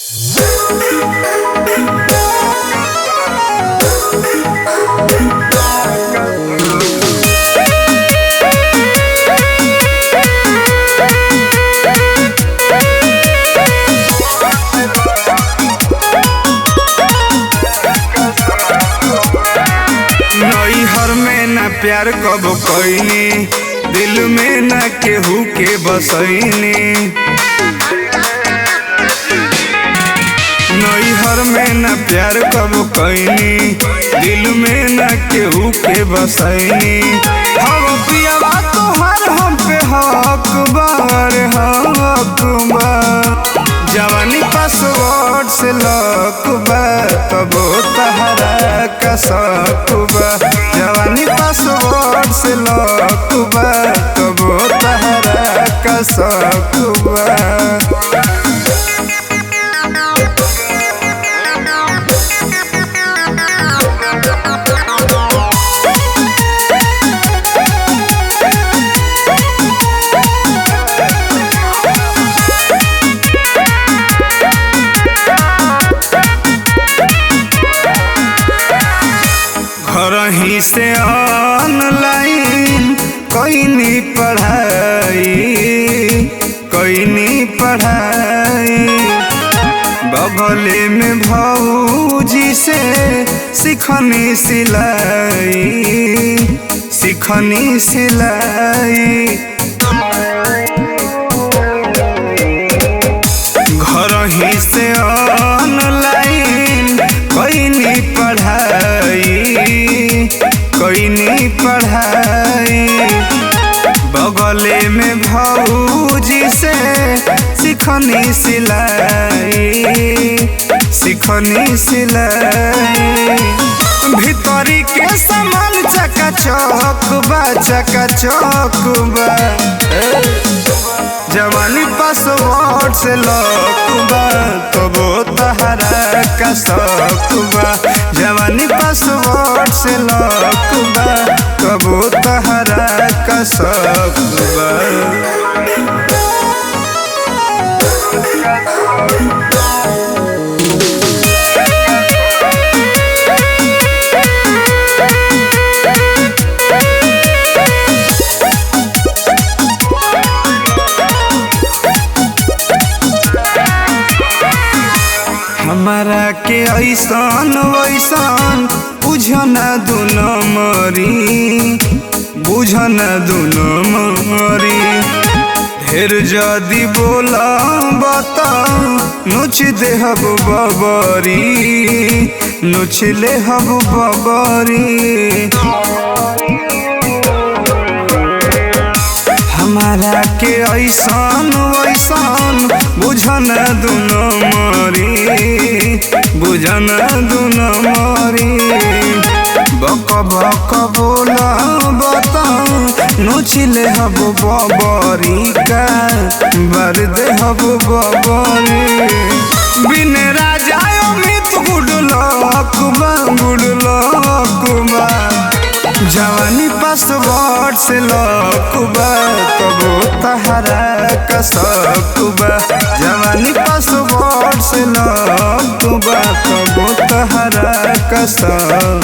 नैहर में ना प्यार कब कईनी, दिल में ना केहू के बसैनी। नैहर में ना प्यार कब कईनी, दिल में ना केहू के बसैनी। हम पियावा तोहार हम पे हक बार हक बा, जवानी पासवर्ड से लक बा, तबो तहरा का शक बा। जवानी पासवर्ड से लक बा, तबो तहरा का शक बा। घरही से ऑनलाइन कईनी पढ़ाई, बगले में भौजी से सीखनी सिलाई। घरही से ऑनलाइन कईनी पढ़ाई, बगले में भौजी से सीखनी सिलाई। भीतरी के सामान चकाचक बा, जवानी पासवर्ड से लक बा, तबो तहरा का शक बा। जवानी पासवर्ड से लक बा, तबो तहरा का शक बा। हमारा के ऐसन वैसन बुझना दुनो मरी। ढेर जदी बोला बता नोच देहब बबरी। हमारा के ऐसन वैसन बुझना दुनो मरी। बक बक बोला बता नोचिले हब बबरी का बर दे हब बबरी। बिन राजा अमित गुड लक बा, जवानी पासवर्ड से लक बा, तबो तहरा का शक बा। जवानी पासवर्ड से लक बा, तबो तहरा का शक।